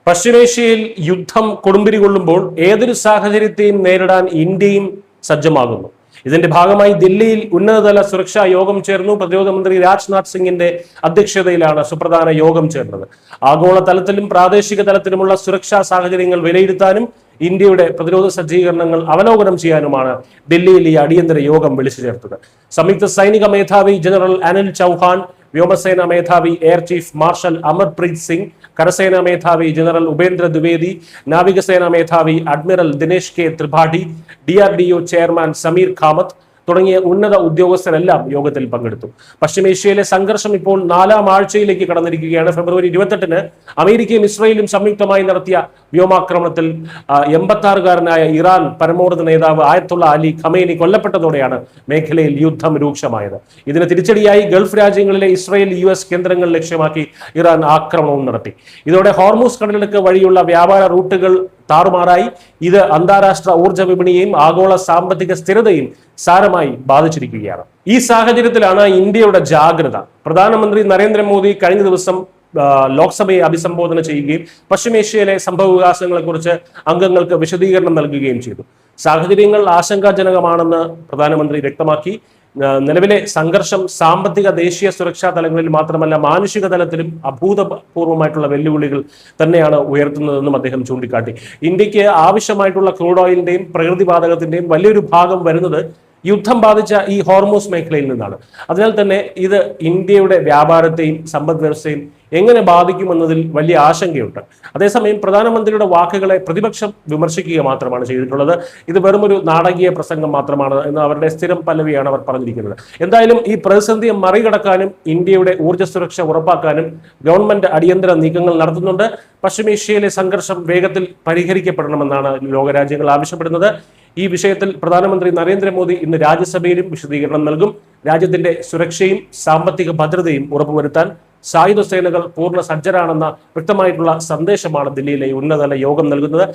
പശ്ചിമേഷ്യയിൽ യുദ്ധം കൊടുമ്പിരി കൊള്ളുമ്പോൾ ഏതൊരു സാഹചര്യത്തെയും നേരിടാൻ ഇന്ത്യയും സജ്ജമാകുന്നു. ഇതിന്റെ ഭാഗമായി ദില്ലിയിൽ ഉന്നതതല സുരക്ഷാ യോഗം ചേർന്നു. പ്രതിരോധ മന്ത്രി രാജ്നാഥ് സിംഗിന്റെ അധ്യക്ഷതയിലാണ് സുപ്രധാന യോഗം ചേർന്നത്. ആഗോള തലത്തിലും പ്രാദേശിക തലത്തിലുമുള്ള സുരക്ഷാ സാഹചര്യങ്ങൾ വിലയിരുത്താനും ഇന്ത്യയുടെ പ്രതിരോധ സജ്ജീകരണങ്ങൾ അവലോകനം ചെയ്യാനുമാണ് ഡൽഹിയിൽ ഈ അടിയന്തര യോഗം വിളിച്ചു ചേർത്തത്. സംയുക്ത സൈനിക മേധാവി ജനറൽ അനിൽ ചൗഹാൻ, വ്യോമസേന മേധാവി air chief marshal Amarpreet Singh, കരസേനാ മേധാവി ജനറൽ ഉപേന്ദ്ര ദ്വിവേദി, നാവികസേനാ മേധാവി admiral Dinesh K Tripathi, DRDO chairman Sameer Kamat തുടങ്ങിയ ഉന്നത ഉദ്യോഗസ്ഥരെല്ലാം യോഗത്തിൽ പങ്കെടുത്തു. പശ്ചിമേഷ്യയിലെ സംഘർഷം ഇപ്പോൾ 4ാം ആഴ്ചയിലേക്ക് കടന്നിരിക്കുകയാണ്. ഫെബ്രുവരി 28-ന് അമേരിക്കയും ഇസ്രയേലും സംയുക്തമായി നടത്തിയ വ്യോമാക്രമണത്തിൽ 86-കാരനായ ഇറാൻ പരമോന്നത നേതാവ് ആയത്തുള്ള അലി ഖമേനി കൊല്ലപ്പെട്ടതോടെയാണ് മേഖലയിൽ യുദ്ധം രൂക്ഷമായത്. ഇതിന് തിരിച്ചടിയായി ഗൾഫ് രാജ്യങ്ങളിലെ ഇസ്രയേൽ US കേന്ദ്രങ്ങൾ ലക്ഷ്യമാക്കി ഇറാൻ ആക്രമണവും നടത്തി. ഇതോടെ ഹോർമൂസ് കടലിടുക്ക് വഴിയുള്ള വ്യാപാര റൂട്ടുകൾ താറുമാറായി. ഇത് അന്താരാഷ്ട്ര ഊർജ്ജ വിപണിയെയും ആഗോള സാമ്പത്തിക സ്ഥിരതയും സാരമായി ബാധിച്ചിരിക്കുകയാണ്. ഈ സാഹചര്യത്തിലാണ് ഇന്ത്യയുടെ ജാഗ്രത. പ്രധാനമന്ത്രി നരേന്ദ്രമോദി കഴിഞ്ഞ ദിവസം ലോക്സഭയെ അഭിസംബോധന ചെയ്യുകയും പശ്ചിമേഷ്യയിലെ സംഭവവികാസങ്ങളെ കുറിച്ച് അംഗങ്ങൾക്ക് വിശദീകരണം നൽകുകയും ചെയ്തു. സാഹചര്യങ്ങൾ ആശങ്കാജനകമാണെന്ന് പ്രധാനമന്ത്രി വ്യക്തമാക്കി. നിലവിലെ സംഘർഷം സാമ്പത്തിക ദേശീയ സുരക്ഷാ തലങ്ങളിൽ മാത്രമല്ല മാനുഷിക തലത്തിലും അഭൂതപൂർവമായിട്ടുള്ള വെല്ലുവിളികൾ തന്നെയാണ് ഉയർത്തുന്നതെന്നും അദ്ദേഹം ചൂണ്ടിക്കാട്ടി. ഇന്ത്യക്ക് ആവശ്യമായിട്ടുള്ള ക്രൂഡ് ഓയിലിന്റെയും പ്രകൃതിവാതകത്തിന്റെയും വലിയൊരു ഭാഗം വരുന്നത് യുദ്ധം ബാധിച്ച ഈ ഹോർമൂസ് മേഖലയിൽ നിന്നാണ്. അതിനാൽ തന്നെ ഇത് ഇന്ത്യയുടെ വ്യാപാരത്തെയും സമ്പദ് വ്യവസ്ഥയും എങ്ങനെ ബാധിക്കുമെന്നതിൽ വലിയ ആശങ്കയുണ്ട്. അതേസമയം പ്രധാനമന്ത്രിയുടെ വാക്കുകളെ പ്രതിപക്ഷം വിമർശിക്കുക മാത്രമാണ് ചെയ്തിട്ടുള്ളത്. ഇത് വെറുമൊരു നാടകീയ പ്രസംഗം മാത്രമാണ് എന്ന് അവരുടെ സ്ഥിരം പല്ലവിയാണ് അവർ പറഞ്ഞിരിക്കുന്നത്. എന്തായാലും ഈ പ്രതിസന്ധിയെ മറികടക്കാനും ഇന്ത്യയുടെ ഊർജ്ജ സുരക്ഷ ഉറപ്പാക്കാനും ഗവൺമെന്റ് അടിയന്തര നീക്കങ്ങൾ നടത്തുന്നുണ്ട്. പശ്ചിമേഷ്യയിലെ സംഘർഷം വേഗത്തിൽ പരിഹരിക്കപ്പെടണമെന്നാണ് ലോകരാജ്യങ്ങൾ ആവശ്യപ്പെടുന്നത്. ഈ വിഷയത്തിൽ പ്രധാനമന്ത്രി നരേന്ദ്രമോദി ഇന്ന് രാജ്യസഭയിലും വിശദീകരണം നൽകും. രാജ്യത്തിന്റെ സുരക്ഷയും സാമ്പത്തിക ഭദ്രതയും ഉറപ്പുവരുത്താൻ സായുധ സേനകൾ പൂർണ്ണ സജ്ജരാണെന്ന വ്യക്തമായിട്ടുള്ള സന്ദേശമാണ് ദില്ലിയിലെ ഉന്നതതല യോഗം നൽകുന്നത്.